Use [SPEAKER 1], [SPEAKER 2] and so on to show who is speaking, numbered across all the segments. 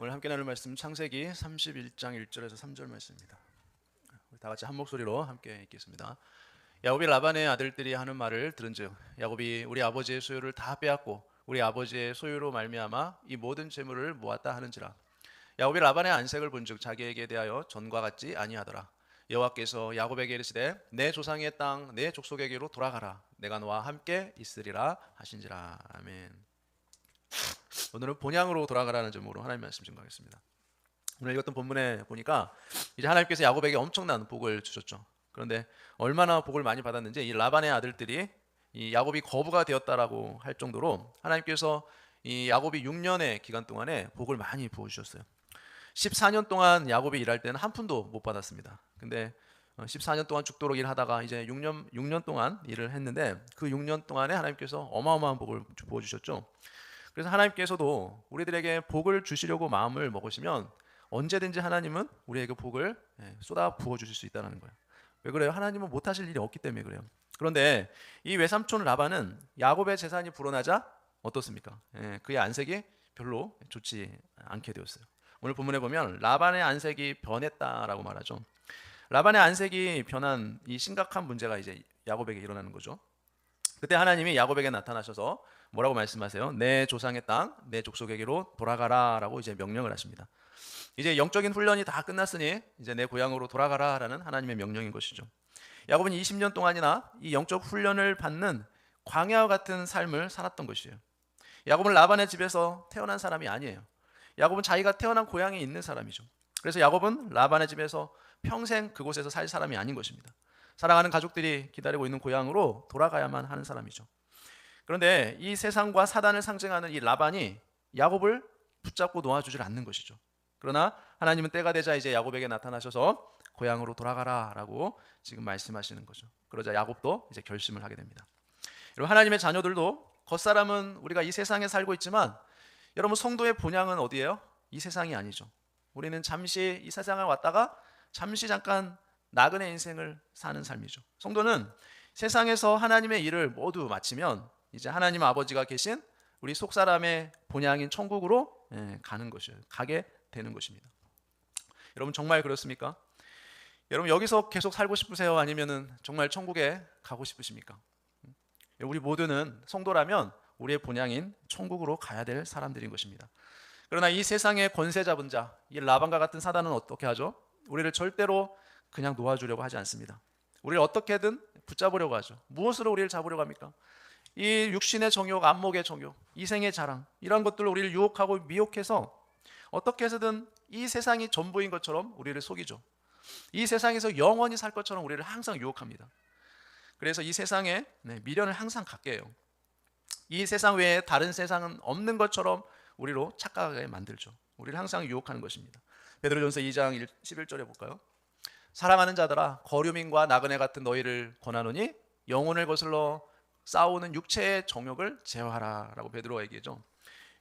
[SPEAKER 1] 오늘 함께 나눌 말씀 창세기 31장 1절에서 3절 말씀입니다. 우리 다 같이 한 목소리로 함께 읽겠습니다. 야곱이 라반의 아들들이 하는 말을 들은즉 야곱이 우리 아버지의 소유를 다 빼앗고 우리 아버지의 소유로 말미암아 이 모든 재물을 모았다 하는지라. 야곱이 라반의 안색을 본즉 자기에게 대하여 전과 같지 아니하더라. 여호와께서 야곱에게 이르시되 내 조상의 땅 내 족속에게로 돌아가라. 내가 너와 함께 있으리라 하신지라. 아멘. 오늘은 본향으로 돌아가라는 점으로 하나님 말씀 증거하겠습니다. 오늘 읽었던 본문에 보니까 이제 하나님께서 야곱에게 엄청난 복을 주셨죠. 그런데 얼마나 복을 많이 받았는지 이 라반의 아들들이 이 야곱이 거부가 되었다라고 할 정도로 하나님께서 이 야곱이 6년의 기간 동안에 복을 많이 부어 주셨어요. 14년 동안 야곱이 일할 때는 한 푼도 못 받았습니다. 근데 14년 동안 죽도록 일하다가 이제 6년 동안 일을 했는데 그 6년 동안에 하나님께서 어마어마한 복을 부어 주셨죠. 그래서 하나님께서도 우리들에게 복을 주시려고 마음을 먹으시면 언제든지 하나님은 우리에게 복을 쏟아 부어 주실 수 있다는 거예요. 왜 그래요? 하나님은 못하실 일이 없기 때문에 그래요. 그런데 이 외삼촌 라반은 야곱의 재산이 불어나자 어떻습니까? 그의 안색이 별로 좋지 않게 되었어요. 오늘 본문에 보면 라반의 안색이 변했다라고 말하죠. 라반의 안색이 변한 이 심각한 문제가 이제 야곱에게 일어나는 거죠. 그때 하나님이 야곱에게 나타나셔서 뭐라고 말씀하세요? 내 조상의 땅, 내 족속에게로 돌아가라라고 이제 명령을 하십니다. 이제 영적인 훈련이 다 끝났으니 이제 내 고향으로 돌아가라라는 하나님의 명령인 것이죠. 야곱은 20년 동안이나 이 영적 훈련을 받는 광야와 같은 삶을 살았던 것이에요. 야곱은 라반의 집에서 태어난 사람이 아니에요. 야곱은 자기가 태어난 고향에 있는 사람이죠. 그래서 야곱은 라반의 집에서 평생 그곳에서 살 사람이 아닌 것입니다. 사랑하는 가족들이 기다리고 있는 고향으로 돌아가야만 하는 사람이죠. 그런데 이 세상과 사단을 상징하는 이 라반이 야곱을 붙잡고 놓아주질 않는 것이죠. 그러나 하나님은 때가 되자 이제 야곱에게 나타나셔서 고향으로 돌아가라라고 지금 말씀하시는 거죠. 그러자 야곱도 이제 결심을 하게 됩니다. 여러분, 하나님의 자녀들도 겉사람은 우리가 이 세상에 살고 있지만 여러분, 성도의 본향은 어디예요? 이 세상이 아니죠. 우리는 잠시 이 세상을 왔다가 잠시 잠깐 나그네 인생을 사는 삶이죠. 성도는 세상에서 하나님의 일을 모두 마치면 이제 하나님 아버지가 계신 우리 속사람의 본향인 천국으로 가는 것이에요. 가게 되는 것입니다. 여러분, 정말 그렇습니까? 여러분, 여기서 계속 살고 싶으세요? 아니면은 정말 천국에 가고 싶으십니까? 우리 모두는 성도라면 우리의 본향인 천국으로 가야 될 사람들인 것입니다. 그러나 이 세상의 권세 잡은 자, 이 라반과 같은 사단은 어떻게 하죠? 우리를 절대로 그냥 놓아주려고 하지 않습니다. 우리를 어떻게든 붙잡으려고 하죠. 무엇으로 우리를 잡으려고 합니까? 이 육신의 정욕, 안목의 정욕, 이생의 자랑, 이런 것들로 우리를 유혹하고 미혹해서 어떻게 해서든 이 세상이 전부인 것처럼 우리를 속이죠. 이 세상에서 영원히 살 것처럼 우리를 항상 유혹합니다. 그래서 이 세상에 미련을 항상 갖게 해요. 이 세상 외에 다른 세상은 없는 것처럼 우리로 착각하게 만들죠. 우리를 항상 유혹하는 것입니다. 베드로전서 2장 11절에 볼까요? 사랑하는 자들아, 거류민과 나그네 같은 너희를 권하노니 영혼을 거슬러 싸우는 육체의 정욕을 제어하라 라고 베드로가 얘기하죠.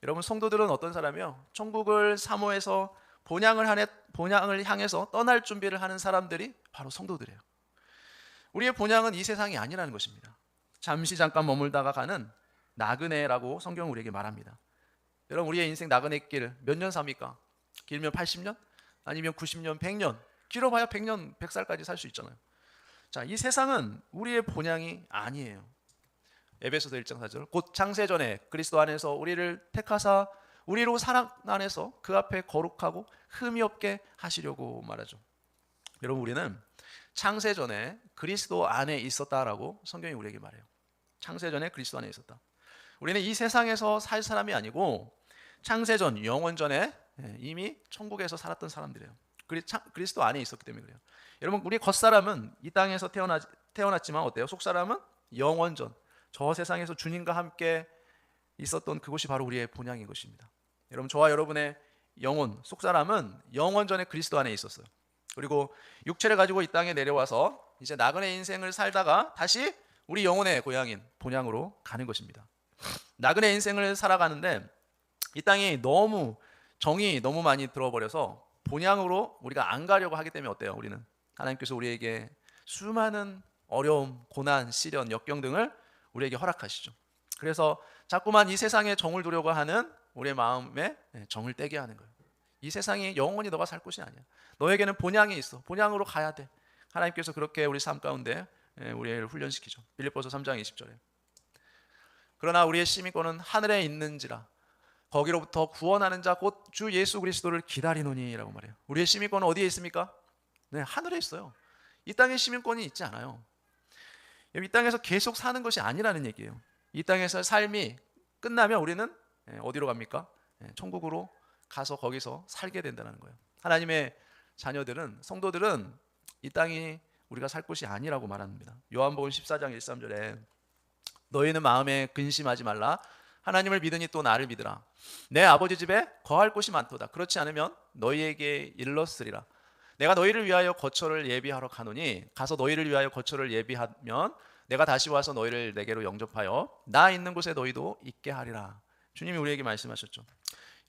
[SPEAKER 1] 여러분, 성도들은 어떤 사람이요? 천국을 사모해서 본향을 향해서 떠날 준비를 하는 사람들이 바로 성도들이에요. 우리의 본향은 이 세상이 아니라는 것입니다. 잠시 잠깐 머물다가 가는 나그네라고 성경은 우리에게 말합니다. 여러분, 우리의 인생 나그네길 몇 년 삽니까? 길면 80년? 아니면 90년, 100년? 길어봐야 100년, 100살까지 살 수 있잖아요. 자, 이 세상은 우리의 본향이 아니에요. 에베소서 1장 4절, 곧 창세전에 그리스도 안에서 우리를 택하사 우리로 사랑 안에서 그 앞에 거룩하고 흠이 없게 하시려고 말하죠. 여러분, 우리는 창세전에 그리스도 안에 있었다라고 성경이 우리에게 말해요. 창세전에 그리스도 안에 있었다. 우리는 이 세상에서 살 사람이 아니고 창세전, 영원전에 이미 천국에서 살았던 사람들이에요. 그리스도 안에 있었기 때문에 그래요. 여러분, 우리 겉사람은 이 땅에서 태어났지만 어때요? 속사람은 영원전, 저 세상에서 주님과 함께 있었던 그곳이 바로 우리의 본향인 것입니다. 여러분, 저와 여러분의 영혼, 속사람은 영원전에 그리스도 안에 있었어요. 그리고 육체를 가지고 이 땅에 내려와서 이제 나그네 인생을 살다가 다시 우리 영혼의 고향인 본향으로 가는 것입니다. 나그네 인생을 살아가는데 이 땅이 너무 정이 너무 많이 들어버려서 본향으로 우리가 안 가려고 하기 때문에 어때요? 우리는 하나님께서 우리에게 수많은 어려움, 고난, 시련, 역경 등을 우리에게 허락하시죠. 그래서 자꾸만 이 세상의 정을 두려고 하는 우리의 마음에 정을 떼게 하는 거예요. 이 세상이 영원히 너가 살 곳이 아니야. 너에게는 본향이 있어. 본향으로 가야 돼. 하나님께서 그렇게 우리 삶 가운데 우리를 훈련시키죠. 빌립보서 3장 20절에 그러나 우리의 시민권은 하늘에 있는지라 거기로부터 구원하는 자 곧 주 예수 그리스도를 기다리노니라고 말해요. 우리의 시민권은 어디에 있습니까? 네, 하늘에 있어요. 이 땅에 시민권이 있지 않아요. 이 땅에서 계속 사는 것이 아니라는 얘기예요. 이 땅에서 삶이 끝나면 우리는 어디로 갑니까? 천국으로 가서 거기서 살게 된다는 거예요. 하나님의 자녀들은, 성도들은 이 땅이 우리가 살 곳이 아니라고 말합니다. 요한복음 14장 13절에 너희는 마음에 근심하지 말라. 하나님을 믿으니 또 나를 믿으라. 내 아버지 집에 거할 곳이 많도다. 그렇지 않으면 너희에게 일렀으리라. 내가 너희를 위하여 거처를 예비하러 가노니 가서 너희를 위하여 거처를 예비하면 내가 다시 와서 너희를 내게로 영접하여 나 있는 곳에 너희도 있게 하리라. 주님이 우리에게 말씀하셨죠.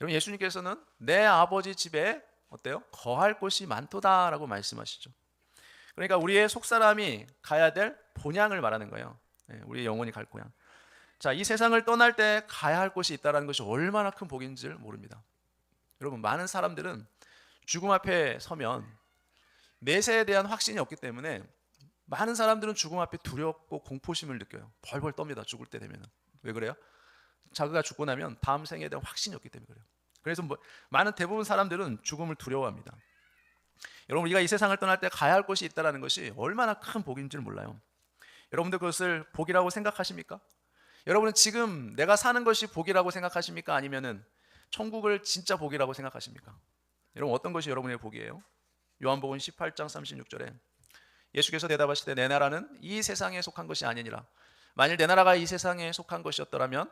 [SPEAKER 1] 여러분, 예수님께서는 내 아버지 집에 어때요? 거할 곳이 많도다라고 말씀하시죠. 그러니까 우리의 속사람이 가야 될 본향을 말하는 거예요. 우리의 영혼이 갈 고향. 자, 이 세상을 떠날 때 가야 할 곳이 있다는 것이 얼마나 큰 복인지 모릅니다. 여러분, 많은 사람들은 죽음 앞에 서면 내세에 대한 확신이 없기 때문에 많은 사람들은 죽음 앞에 두렵고 공포심을 느껴요. 벌벌 떱니다. 죽을 때 되면. 왜 그래요? 자기가 죽고 나면 다음 생에 대한 확신이 없기 때문에 그래요. 그래서 많은 대부분 사람들은 죽음을 두려워합니다. 여러분, 우리가 이 세상을 떠날 때 가야 할 곳이 있다는 것이 얼마나 큰 복인지를 몰라요. 여러분들 그것을 복이라고 생각하십니까? 여러분은 지금 내가 사는 것이 복이라고 생각하십니까? 아니면은 천국을 진짜 복이라고 생각하십니까? 여러분, 어떤 것이 여러분의 복이에요? 요한복음 18장 36절에 예수께서 대답하시되 내 나라는 이 세상에 속한 것이 아니니라. 만일 내 나라가 이 세상에 속한 것이었더라면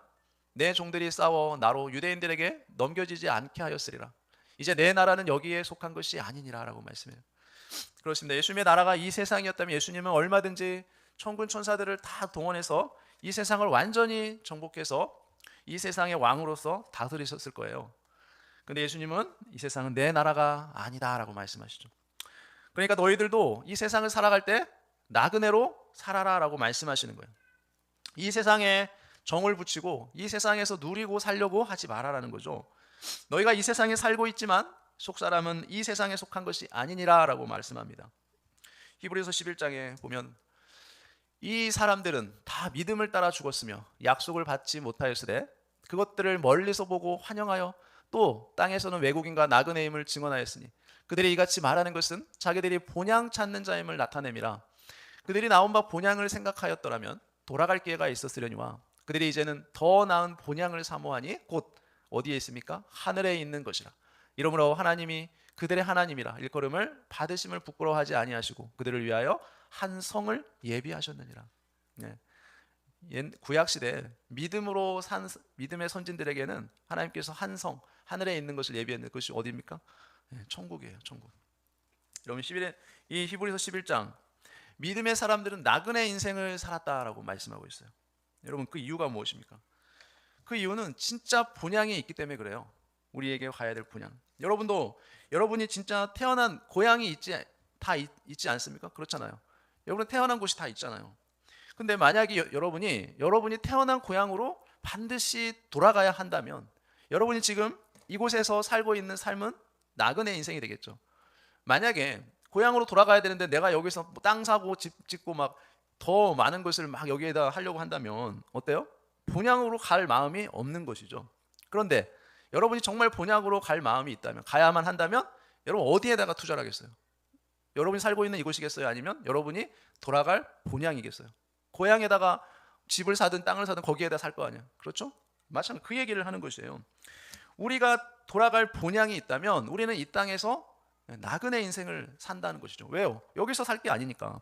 [SPEAKER 1] 내 종들이 싸워 나로 유대인들에게 넘겨지지 않게 하였으리라. 이제 내 나라는 여기에 속한 것이 아니니라 라고 말씀해요. 그렇습니다. 예수님의 나라가 이 세상이었다면 예수님은 얼마든지 천군 천사들을 다 동원해서 이 세상을 완전히 정복해서 이 세상의 왕으로서 다스리셨을 거예요. 근데 예수님은 이 세상은 내 나라가 아니다 라고 말씀하시죠. 그러니까 너희들도 이 세상을 살아갈 때 나그네로 살아라 라고 말씀하시는 거예요. 이 세상에 정을 붙이고 이 세상에서 누리고 살려고 하지 말아라는 거죠. 너희가 이 세상에 살고 있지만 속사람은 이 세상에 속한 것이 아니니라 라고 말씀합니다. 히브리서 11장에 보면 이 사람들은 다 믿음을 따라 죽었으며 약속을 받지 못하였으되 그것들을 멀리서 보고 환영하여 또 땅에서는 외국인과 나그네임을 증언하였으니 그들이 이같이 말하는 것은 자기들이 본향 찾는 자임을 나타냄이라. 그들이 나온 바 본향을 생각하였더라면 돌아갈 기회가 있었으려니와 그들이 이제는 더 나은 본향을 사모하니 곧 어디에 있습니까? 하늘에 있는 것이라. 이러므로 하나님이 그들의 하나님이라 일컬음을 받으심을 부끄러워하지 아니하시고 그들을 위하여 한 성을 예비하셨느니라. 구약 시대 믿음으로 산 믿음의 선진들에게는 하나님께서 한 성, 하늘에 있는 것을 예비했는데 그것이 어디입니까? 천국이에요, 천국. 여러분, 이 히브리서 11장 믿음의 사람들은 나그네 인생을 살았다라고 말씀하고 있어요. 여러분, 그 이유가 무엇입니까? 그 이유는 진짜 본향이 있기 때문에 그래요. 우리에게 가야 될 본향. 여러분이 진짜 태어난 고향이 있지 않습니까? 그렇잖아요. 여러분 태어난 곳이 다 있잖아요. 근데 만약에 여러분이 태어난 고향으로 반드시 돌아가야 한다면 여러분이 지금 이곳에서 살고 있는 삶은 나그네 인생이 되겠죠. 만약에 고향으로 돌아가야 되는데 내가 여기서 땅 사고 집 짓고 막 더 많은 것을 막 여기에다 하려고 한다면 어때요? 본향으로 갈 마음이 없는 것이죠. 그런데 여러분이 정말 본향으로 갈 마음이 있다면, 가야만 한다면 여러분 어디에다가 투자를 하겠어요? 여러분이 살고 있는 이곳이겠어요? 아니면 여러분이 돌아갈 본향이겠어요? 고향에다가 집을 사든 땅을 사든 거기에다 살 거 아니야. 그렇죠? 마찬가지로 그 얘기를 하는 것이에요. 우리가 돌아갈 본향이 있다면 우리는 이 땅에서 나그네 인생을 산다는 것이죠. 왜요? 여기서 살 게 아니니까.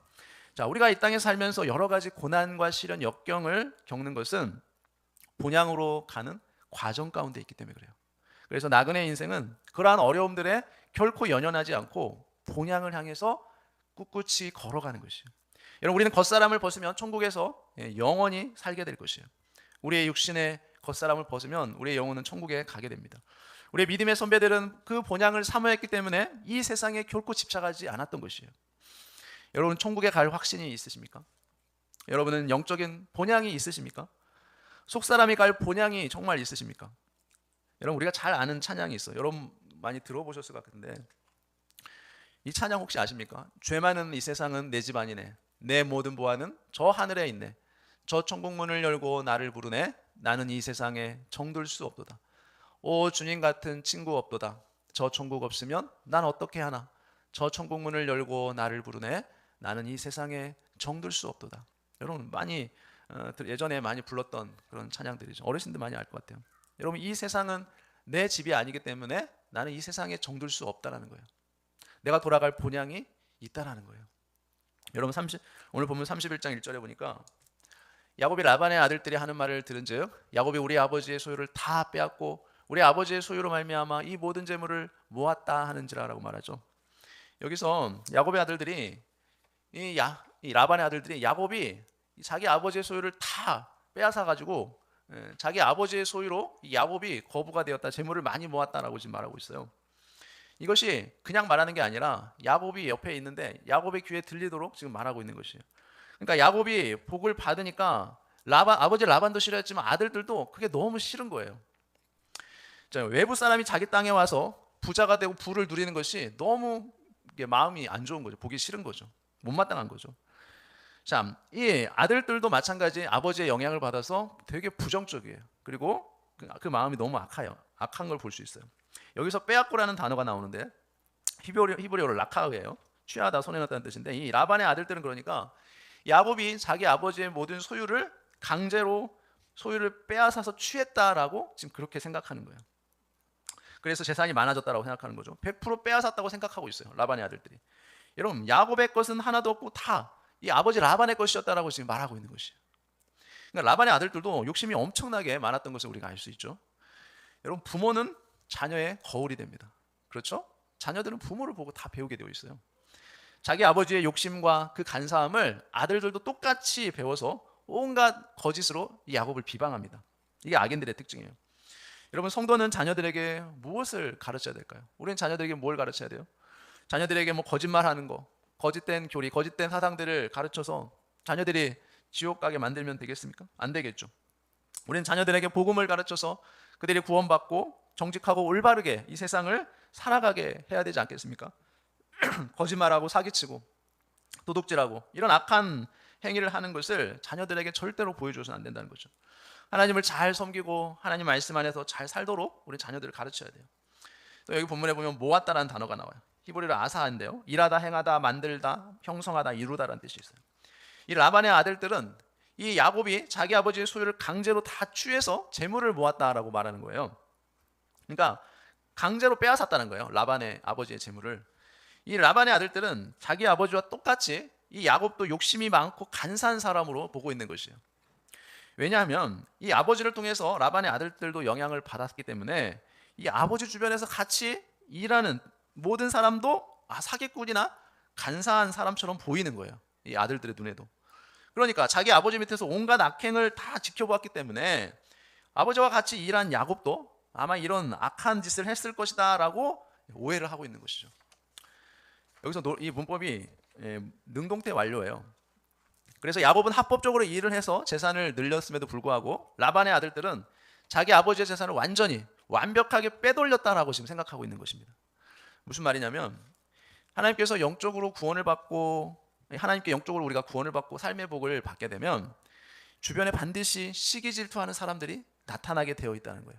[SPEAKER 1] 자, 우리가 이 땅에 살면서 여러 가지 고난과 시련, 역경을 겪는 것은 본향으로 가는 과정 가운데 있기 때문에 그래요. 그래서 나그네 인생은 그러한 어려움들에 결코 연연하지 않고 본향을 향해서 꿋꿋이 걸어가는 것이에요. 여러분, 우리는 겉사람을 벗으면 천국에서 영원히 살게 될 것이에요. 우리의 육신의 겉사람을 벗으면 우리의 영혼은 천국에 가게 됩니다. 우리의 믿음의 선배들은 그 본향을 사모했기 때문에 이 세상에 결코 집착하지 않았던 것이에요. 여러분, 천국에 갈 확신이 있으십니까? 여러분은 영적인 본향이 있으십니까? 속사람이 갈 본향이 정말 있으십니까? 여러분, 우리가 잘 아는 찬양이 있어요. 여러분 많이 들어보셨을 것 같은데 이 찬양 혹시 아십니까? 죄 많은 이 세상은 내 집안이네. 내 모든 보화는 저 하늘에 있네. 저 천국문을 열고 나를 부르네. 나는 이 세상에 정들 수 없도다. 오 주님 같은 친구 없도다. 저 천국 없으면 난 어떻게 하나. 저 천국문을 열고 나를 부르네. 나는 이 세상에 정들 수 없도다. 여러분 많이 예전에 많이 불렀던 그런 찬양들이죠. 어르신들 많이 알 것 같아요. 여러분 이 세상은 내 집이 아니기 때문에 나는 이 세상에 정들 수 없다라는 거예요. 내가 돌아갈 본향이 있다라는 거예요. 여러분 오늘 보면 31장 1절에 보니까 야곱이 라반의 아들들이 하는 말을 들은즉 야곱이 우리 아버지의 소유를 다 빼앗고 우리 아버지의 소유로 말미암아 이 모든 재물을 모았다 하는지라라고 말하죠. 여기서 야곱의 아들들이 이 라반의 아들들이 야곱이 자기 아버지의 소유를 다 빼앗아 가지고 자기 아버지의 소유로 이 야곱이 거부가 되었다, 재물을 많이 모았다라고 지금 말하고 있어요. 이것이 그냥 말하는 게 아니라 야곱이 옆에 있는데 야곱의 귀에 들리도록 지금 말하고 있는 것이에요. 그러니까 야곱이 복을 받으니까 아버지 라반도 싫어했지만 아들들도 그게 너무 싫은 거예요. 자, 외부 사람이 자기 땅에 와서 부자가 되고 부를 누리는 것이 너무 마음이 안 좋은 거죠. 보기 싫은 거죠. 못마땅한 거죠. 자, 이 아들들도 마찬가지 아버지의 영향을 받아서 되게 부정적이에요. 그리고 그 마음이 너무 악한 걸 볼 수 있어요. 여기서 빼앗고라는 단어가 나오는데 히브리어로 라카흐예요. 취하다, 손해놨다는 뜻인데 이 라반의 아들들은 그러니까 야곱이 자기 아버지의 모든 소유를 강제로 소유를 빼앗아서 취했다라고 지금 그렇게 생각하는 거예요. 그래서 재산이 많아졌다라고 생각하는 거죠. 100% 빼앗았다고 생각하고 있어요. 라반의 아들들이. 여러분 야곱의 것은 하나도 없고 다 이 아버지 라반의 것이었다라고 지금 말하고 있는 것이에요. 그러니까 라반의 아들들도 욕심이 엄청나게 많았던 것을 우리가 알 수 있죠. 여러분 부모는 자녀의 거울이 됩니다. 그렇죠? 자녀들은 부모를 보고 다 배우게 되어 있어요. 자기 아버지의 욕심과 그 간사함을 아들들도 똑같이 배워서 온갖 거짓으로 이 야곱을 비방합니다. 이게 악인들의 특징이에요. 여러분 성도는 자녀들에게 무엇을 가르쳐야 될까요? 우리는 자녀들에게 뭘 가르쳐야 돼요? 자녀들에게 뭐 거짓말하는 거, 거짓된 교리, 거짓된 사상들을 가르쳐서 자녀들이 지옥 가게 만들면 되겠습니까? 안 되겠죠. 우리는 자녀들에게 복음을 가르쳐서 그들이 구원받고 정직하고 올바르게 이 세상을 살아가게 해야 되지 않겠습니까? 거짓말하고 사기치고 도둑질하고 이런 악한 행위를 하는 것을 자녀들에게 절대로 보여줘서는 안 된다는 거죠. 하나님을 잘 섬기고 하나님 말씀 안에서 잘 살도록 우리 자녀들을 가르쳐야 돼요. 또 여기 본문에 보면 모았다라는 단어가 나와요. 히브리어로 아사인데요. 일하다, 행하다, 만들다, 형성하다, 이루다라는 뜻이 있어요. 이 라반의 아들들은 이 야곱이 자기 아버지의 소유를 강제로 다 취해서 재물을 모았다라고 말하는 거예요. 그러니까 강제로 빼앗았다는 거예요. 라반의 아버지의 재물을. 이 라반의 아들들은 자기 아버지와 똑같이 이 야곱도 욕심이 많고 간사한 사람으로 보고 있는 것이에요. 왜냐하면 이 아버지를 통해서 라반의 아들들도 영향을 받았기 때문에 이 아버지 주변에서 같이 일하는 모든 사람도 사기꾼이나 간사한 사람처럼 보이는 거예요. 이 아들들의 눈에도. 그러니까 자기 아버지 밑에서 온갖 악행을 다 지켜보았기 때문에 아버지와 같이 일한 야곱도 아마 이런 악한 짓을 했을 것이다 라고 오해를 하고 있는 것이죠. 여기서 이 문법이 능동태 완료예요. 그래서 야곱은 합법적으로 일을 해서 재산을 늘렸음에도 불구하고 라반의 아들들은 자기 아버지의 재산을 완벽하게 빼돌렸다라고 지금 생각하고 있는 것입니다. 무슨 말이냐면 하나님께서 영적으로 구원을 받고 하나님께 영적으로 우리가 구원을 받고 삶의 복을 받게 되면 주변에 반드시 시기 질투하는 사람들이 나타나게 되어 있다는 거예요.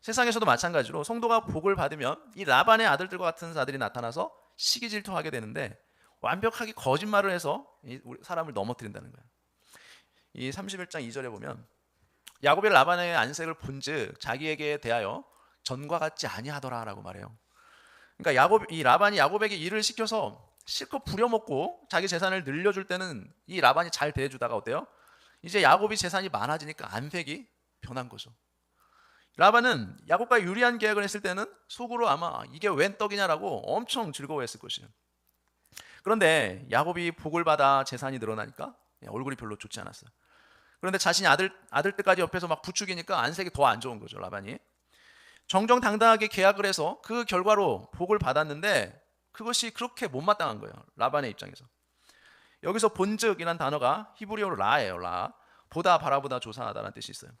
[SPEAKER 1] 세상에서도 마찬가지로 성도가 복을 받으면 이 라반의 아들들과 같은 자들이 나타나서 시기 질투하게 되는데 완벽하게 거짓말을 해서 사람을 넘어뜨린다는 거예요. 이 31장 2절에 보면 야곱이 라반의 안색을 본즉 자기에게 대하여 전과 같지 아니하더라라고 말해요. 그러니까 이 라반이 야곱에게 일을 시켜서 실컷 부려먹고 자기 재산을 늘려줄 때는 이 라반이 잘 대해주다가 어때요? 이제 야곱이 재산이 많아지니까 안색이 변한 거죠. 라반은 야곱과 유리한 계약을 했을 때는 속으로 아마 이게 웬 떡이냐라고 엄청 즐거워했을 것이에요. 그런데 야곱이 복을 받아 재산이 늘어나니까 얼굴이 별로 좋지 않았어요. 그런데 자신이 아들들까지 옆에서 막 부추기니까 안색이 더 안 좋은 거죠. 라반이 정정당당하게 계약을 해서 그 결과로 복을 받았는데 그것이 그렇게 못마땅한 거예요. 라반의 입장에서. 여기서 본즉이라는 단어가 히브리어로 라예요. 라. 보다, 바라보다, 조사하다라는 뜻이 있어요.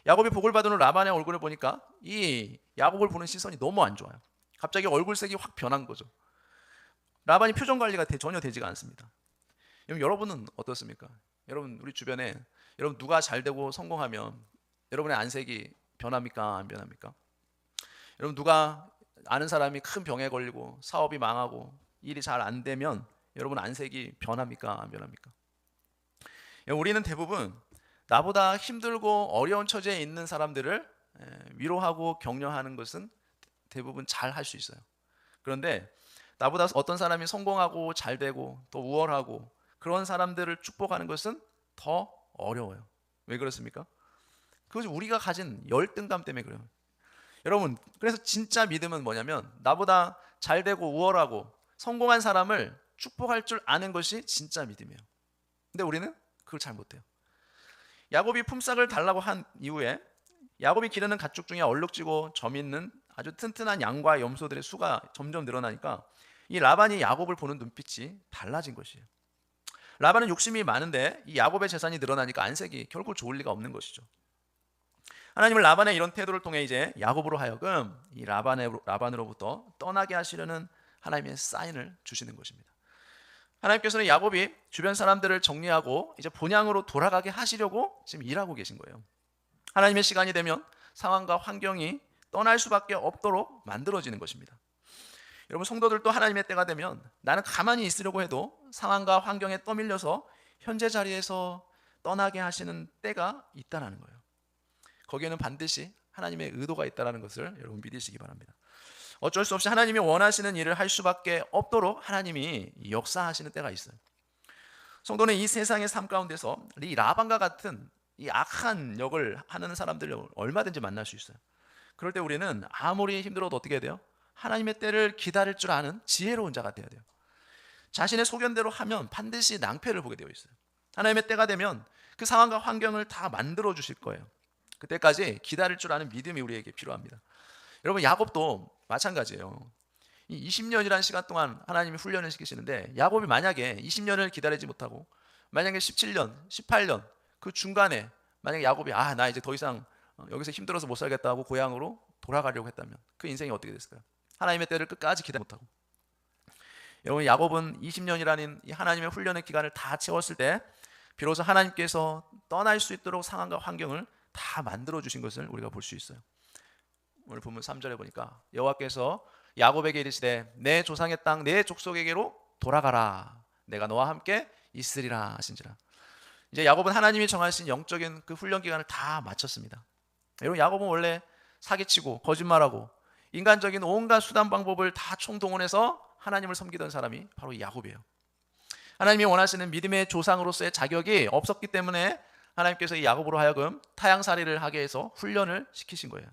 [SPEAKER 1] 야곱이 복을 받은 라반의 얼굴을 보니까 이 야곱을 보는 시선이 너무 안 좋아요. 갑자기 얼굴색이 확 변한 거죠. 라반이 표정 관리가 전혀 되지가 않습니다. 여러분은 어떻습니까? 여러분 우리 주변에 여러분 누가 잘 되고 성공하면 여러분의 안색이 변합니까? 안 변합니까? 여러분 누가 아는 사람이 큰 병에 걸리고 사업이 망하고 일이 잘 안 되면 여러분 안색이 변합니까? 안 변합니까? 우리는 대부분 나보다 힘들고 어려운 처지에 있는 사람들을 위로하고 격려하는 것은 대부분 잘 할 수 있어요. 그런데 나보다 어떤 사람이 성공하고 잘 되고 또 우월하고 그런 사람들을 축복하는 것은 더 어려워요. 왜 그렇습니까? 그것이 우리가 가진 열등감 때문에 그래요. 여러분, 그래서 진짜 믿음은 뭐냐면 나보다 잘 되고 우월하고 성공한 사람을 축복할 줄 아는 것이 진짜 믿음이에요. 근데 우리는 그걸 잘 못해요. 야곱이 품삯을 달라고 한 이후에 야곱이 기르는 가축 중에 얼룩지고 점 있는 아주 튼튼한 양과 염소들의 수가 점점 늘어나니까 이 라반이 야곱을 보는 눈빛이 달라진 것이에요. 라반은 욕심이 많은데 이 야곱의 재산이 늘어나니까 안색이 결코 좋을 리가 없는 것이죠. 하나님은 라반의 이런 태도를 통해 이제 야곱으로 하여금 이 라반으로부터 떠나게 하시려는 하나님의 사인을 주시는 것입니다. 하나님께서는 야곱이 주변 사람들을 정리하고 이제 본향으로 돌아가게 하시려고 지금 일하고 계신 거예요. 하나님의 시간이 되면 상황과 환경이 떠날 수밖에 없도록 만들어지는 것입니다. 여러분 성도들도 하나님의 때가 되면 나는 가만히 있으려고 해도 상황과 환경에 떠밀려서 현재 자리에서 떠나게 하시는 때가 있다는 거예요. 거기에는 반드시 하나님의 의도가 있다는 것을 여러분 믿으시기 바랍니다. 어쩔 수 없이 하나님이 원하시는 일을 할 수밖에 없도록 하나님이 역사하시는 때가 있어요. 성도는 이 세상의 삶 가운데서 이 라반과 같은 이 악한 역을 하는 사람들을 얼마든지 만날 수 있어요. 그럴 때 우리는 아무리 힘들어도 어떻게 해야 돼요? 하나님의 때를 기다릴 줄 아는 지혜로운 자가 되어야 돼요. 자신의 소견대로 하면 반드시 낭패를 보게 되어 있어요. 하나님의 때가 되면 그 상황과 환경을 다 만들어 주실 거예요. 그때까지 기다릴 줄 아는 믿음이 우리에게 필요합니다. 여러분 야곱도 마찬가지예요. 이 20년이라는 시간 동안 하나님이 훈련을 시키시는데 야곱이 만약에 20년을 기다리지 못하고 만약에 17년, 18년 그 중간에 만약에 야곱이 나 이제 더 이상 여기서 힘들어서 못 살겠다 하고 고향으로 돌아가려고 했다면 그 인생이 어떻게 됐을까요? 하나님의 때를 끝까지 기다리지 못하고. 여러분 야곱은 20년이라는 이 하나님의 훈련의 기간을 다 채웠을 때 비로소 하나님께서 떠날 수 있도록 상황과 환경을 다 만들어 주신 것을 우리가 볼 수 있어요. 오늘 본문 3절에 보니까 여호와께서 야곱에게 이르시되 내 조상의 땅 내 족속에게로 돌아가라 내가 너와 함께 있으리라 하신지라. 이제 야곱은 하나님이 정하신 영적인 그 훈련 기간을 다 마쳤습니다. 여러분 야곱은 원래 사기치고 거짓말하고 인간적인 온갖 수단 방법을 다 총동원해서 하나님을 섬기던 사람이 바로 이 야곱이에요. 하나님이 원하시는 믿음의 조상으로서의 자격이 없었기 때문에 하나님께서 이 야곱으로 하여금 타향살이를 하게 해서 훈련을 시키신 거예요.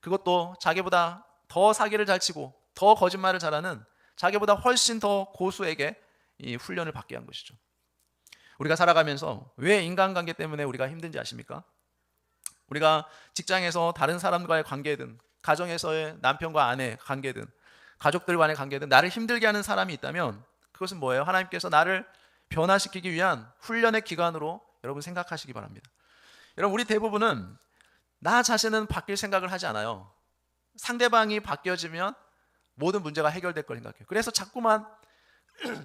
[SPEAKER 1] 그것도 자기보다 더 사기를 잘 치고 더 거짓말을 잘하는 자기보다 훨씬 더 고수에게 이 훈련을 받게 한 것이죠. 우리가 살아가면서 왜 인간관계 때문에 우리가 힘든지 아십니까? 우리가 직장에서 다른 사람과의 관계든 가정에서의 남편과 아내 관계든 가족들 간의 관계든 나를 힘들게 하는 사람이 있다면 그것은 뭐예요? 하나님께서 나를 변화시키기 위한 훈련의 기간으로 여러분 생각하시기 바랍니다. 여러분 우리 대부분은 나 자신은 바뀔 생각을 하지 않아요. 상대방이 바뀌어지면 모든 문제가 해결될 걸 생각해요. 그래서 자꾸만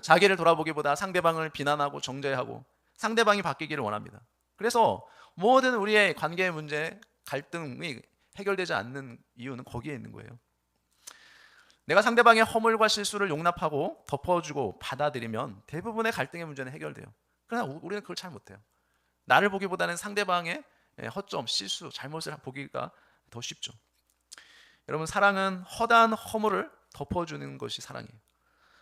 [SPEAKER 1] 자기를 돌아보기보다 상대방을 비난하고 정죄하고 상대방이 바뀌기를 원합니다. 그래서 모든 우리의 관계의 문제, 갈등이 해결되지 않는 이유는 거기에 있는 거예요. 내가 상대방의 허물과 실수를 용납하고 덮어주고 받아들이면 대부분의 갈등의 문제는 해결돼요. 그러나 우리는 그걸 잘 못해요. 나를 보기보다는 상대방의 허점, 실수, 잘못을 보기가 더 쉽죠. 여러분 사랑은 허다한 허물을 덮어주는 것이 사랑이에요.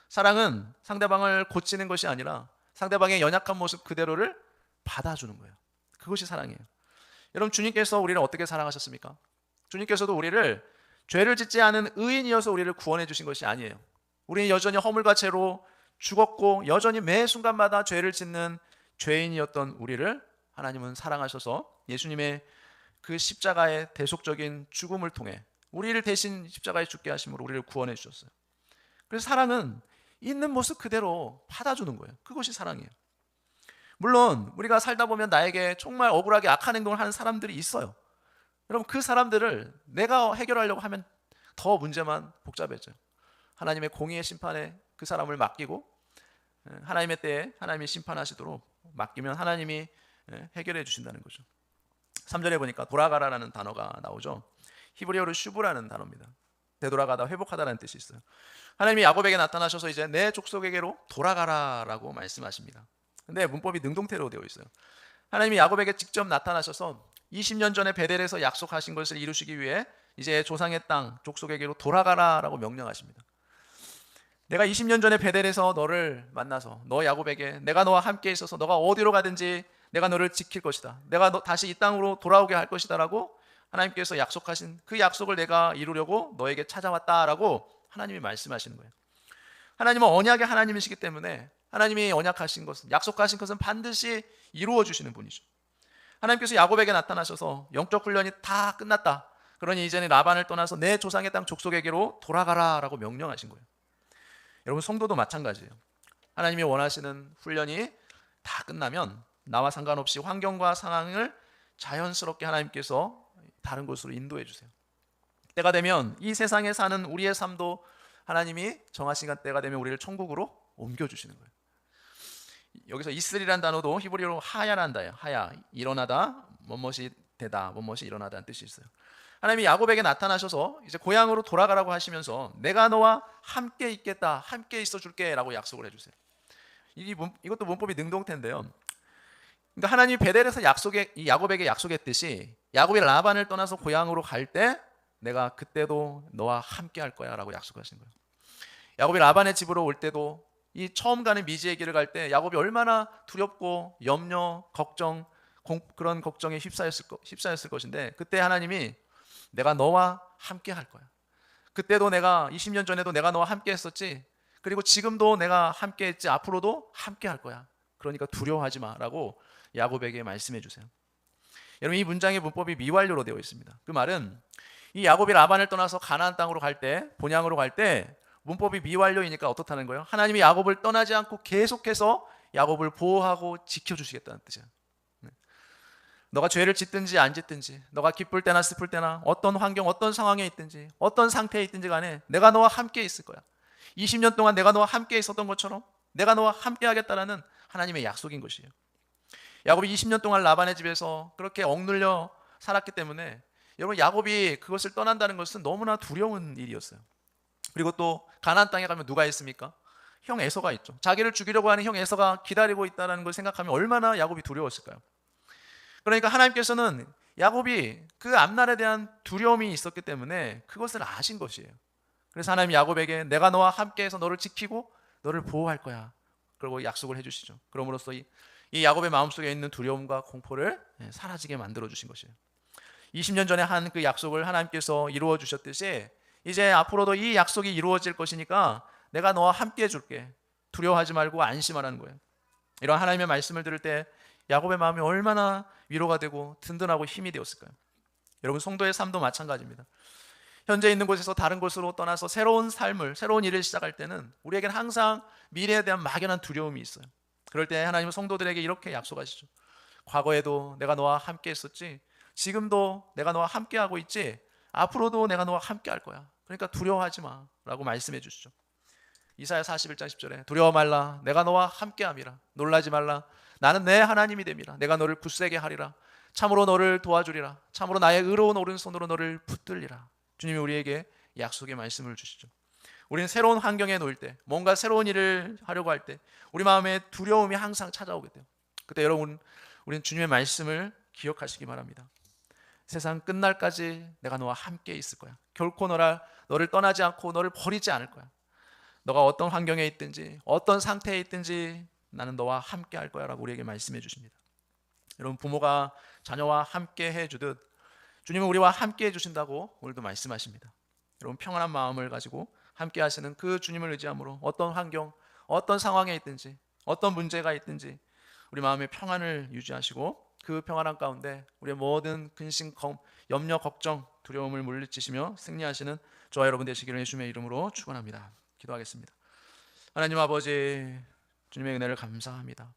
[SPEAKER 1] 사랑은 상대방을 고치는 것이 아니라 상대방의 연약한 모습 그대로를 받아주는 거예요. 그것이 사랑이에요. 여러분 주님께서 우리를 어떻게 사랑하셨습니까? 주님께서도 우리를 죄를 짓지 않은 의인이어서 우리를 구원해 주신 것이 아니에요. 우리는 여전히 허물과 죄로 죽었고 여전히 매 순간마다 죄를 짓는 죄인이었던 우리를 하나님은 사랑하셔서 예수님의 그 십자가의 대속적인 죽음을 통해 우리를 대신 십자가에 죽게 하심으로 우리를 구원해 주셨어요. 그래서 사랑은 있는 모습 그대로 받아주는 거예요. 그것이 사랑이에요. 물론 우리가 살다 보면 나에게 정말 억울하게 악한 행동을 하는 사람들이 있어요. 여러분 그 사람들을 내가 해결하려고 하면 더 문제만 복잡해져요. 하나님의 공의의 심판에 그 사람을 맡기고 하나님의 때에 하나님이 심판하시도록 맡기면 하나님이 해결해 주신다는 거죠. 3절에 보니까 돌아가라라는 단어가 나오죠. 히브리어로 슈브라는 단어입니다. 되돌아가다, 회복하다라는 뜻이 있어요. 하나님이 야곱에게 나타나셔서 이제 내 족속에게로 돌아가라라고 말씀하십니다. 근데 문법이 능동태로 되어 있어요. 하나님이 야곱에게 직접 나타나셔서 20년 전에 베델에서 약속하신 것을 이루시기 위해 이제 조상의 땅 족속에게로 돌아가라라고 명령하십니다. 내가 20년 전에 베델에서 너를 만나서 너 야곱에게 내가 너와 함께 있어서 너가 어디로 가든지 내가 너를 지킬 것이다. 내가 너 다시 이 땅으로 돌아오게 할 것이다라고 하나님께서 약속하신 그 약속을 내가 이루려고 너에게 찾아왔다라고 하나님이 말씀하시는 거예요. 하나님은 언약의 하나님이시기 때문에 하나님이 언약하신 것은, 약속하신 것은 반드시 이루어 주시는 분이죠. 하나님께서 야곱에게 나타나셔서 영적 훈련이 다 끝났다. 그러니 이제는 라반을 떠나서 내 조상의 땅 족속에게로 돌아가라라고 명령하신 거예요. 여러분, 성도도 마찬가지예요. 하나님이 원하시는 훈련이 다 끝나면 나와 상관없이 환경과 상황을 자연스럽게 하나님께서 다른 곳으로 인도해 주세요. 때가 되면 이 세상에 사는 우리의 삶도 하나님이 정하신 때가 되면 우리를 천국으로 옮겨주시는 거예요. 여기서 이슬이라는 단어도 히브리어로 하야라는 단어예요. 하야, 일어나다, 뭐뭇이 되다, 뭐뭇이 일어나다는 뜻이 있어요. 하나님이 야곱에게 나타나셔서 이제 고향으로 돌아가라고 하시면서 내가 너와 함께 있겠다, 함께 있어 줄게 라고 약속을 해주세요. 이것도 문법이 능동태인데요. 그러니까 하나님이 베델에서 이 야곱에게 약속했듯이 야곱이 라반을 떠나서 고향으로 갈 때 내가 그때도 너와 함께 할 거야 라고 약속하신 거예요. 야곱이 라반의 집으로 올 때도 이 처음 가는 미지의 길을 갈 때 야곱이 얼마나 두렵고 염려, 걱정, 그런 걱정에 휩싸였을 것인데 그때 하나님이 내가 너와 함께 할 거야. 그때도 내가 20년 전에도 내가 너와 함께 했었지. 그리고 지금도 내가 함께 했지. 앞으로도 함께 할 거야. 그러니까 두려워하지 마라고 야곱에게 말씀해 주세요. 여러분, 이 문장의 문법이 미완료로 되어 있습니다. 그 말은 이 야곱이 라반을 떠나서 가나안 땅으로 갈 때, 본향으로 갈 때 문법이 미완료이니까 어떻다는 거예요? 하나님이 야곱을 떠나지 않고 계속해서 야곱을 보호하고 지켜주시겠다는 뜻이에요. 너가 죄를 짓든지 안 짓든지, 너가 기쁠 때나 슬플 때나 어떤 환경, 어떤 상황에 있든지, 어떤 상태에 있든지 간에 내가 너와 함께 있을 거야. 20년 동안 내가 너와 함께 있었던 것처럼 내가 너와 함께 하겠다라는 하나님의 약속인 것이에요. 야곱이 20년 동안 라반의 집에서 그렇게 억눌려 살았기 때문에 여러분, 야곱이 그것을 떠난다는 것은 너무나 두려운 일이었어요. 그리고 또 가나안 땅에 가면 누가 있습니까? 형 에서가 있죠. 자기를 죽이려고 하는 형 에서가 기다리고 있다는 걸 생각하면 얼마나 야곱이 두려웠을까요? 그러니까 하나님께서는 야곱이 그 앞날에 대한 두려움이 있었기 때문에 그것을 아신 것이에요. 그래서 하나님 야곱에게 내가 너와 함께해서 너를 지키고 너를 보호할 거야. 그리고 약속을 해주시죠. 그럼으로써 이 야곱의 마음속에 있는 두려움과 공포를 사라지게 만들어 주신 것이에요. 20년 전에 한 그 약속을 하나님께서 이루어 주셨듯이 이제 앞으로도 이 약속이 이루어질 것이니까 내가 너와 함께 해줄게. 두려워하지 말고 안심하라는 거예요. 이런 하나님의 말씀을 들을 때 야곱의 마음이 얼마나 위로가 되고 든든하고 힘이 되었을까요? 여러분, 성도의 삶도 마찬가지입니다. 현재 있는 곳에서 다른 곳으로 떠나서 새로운 삶을, 새로운 일을 시작할 때는 우리에게는 항상 미래에 대한 막연한 두려움이 있어요. 그럴 때 하나님은 성도들에게 이렇게 약속하시죠. 과거에도 내가 너와 함께 했었지, 지금도 내가 너와 함께 하고 있지, 앞으로도 내가 너와 함께 할 거야. 그러니까 두려워하지 마 라고 말씀해 주시죠. 이사야 41장 10절에 두려워 말라, 내가 너와 함께 함이라. 놀라지 말라, 나는 내 하나님이 됨이라. 내가 너를 굳세게 하리라. 참으로 너를 도와주리라. 참으로 나의 의로운 오른손으로 너를 붙들리라. 주님이 우리에게 약속의 말씀을 주시죠. 우리는 새로운 환경에 놓일 때, 뭔가 새로운 일을 하려고 할 때 우리 마음에 두려움이 항상 찾아오게 돼요. 그때 여러분, 우리는 주님의 말씀을 기억하시기 바랍니다. 세상 끝날까지 내가 너와 함께 있을 거야. 결코 너를 떠나지 않고 너를 버리지 않을 거야. 너가 어떤 환경에 있든지 어떤 상태에 있든지 나는 너와 함께 할 거야 라고 우리에게 말씀해 주십니다. 여러분, 부모가 자녀와 함께 해주듯 주님은 우리와 함께 해주신다고 오늘도 말씀하십니다. 여러분, 평안한 마음을 가지고 함께 하시는 그 주님을 의지함으로 어떤 환경, 어떤 상황에 있든지 어떤 문제가 있든지 우리 마음의 평안을 유지하시고 그 평안한 가운데 우리의 모든 근심, 염려, 걱정, 두려움을 물리치시며 승리하시는 저와 여러분 되시기를 예수님의 이름으로 축원합니다. 기도하겠습니다. 하나님 아버지, 주님의 은혜를 감사합니다.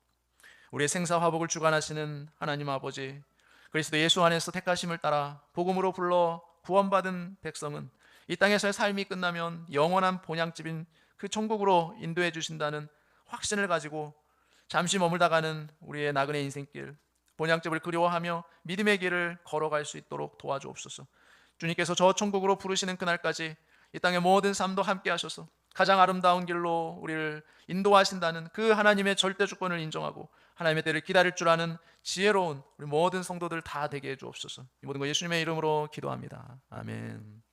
[SPEAKER 1] 우리의 생사화복을 주관하시는 하나님 아버지, 그리스도 예수 안에서 택하심을 따라 복음으로 불러 구원받은 백성은 이 땅에서의 삶이 끝나면 영원한 본향집인 그 천국으로 인도해 주신다는 확신을 가지고 잠시 머물다가는 우리의 나그네 인생길, 본향집을 그리워하며 믿음의 길을 걸어갈 수 있도록 도와주옵소서. 주님께서 저 천국으로 부르시는 그날까지 이 땅의 모든 삶도 함께 하셔서 가장 아름다운 길로 우리를 인도하신다는 그 하나님의 절대 주권을 인정하고 하나님의 때를 기다릴 줄 아는 지혜로운 우리 모든 성도들 다 되게 해 주옵소서. 이 모든 거 예수님의 이름으로 기도합니다. 아멘.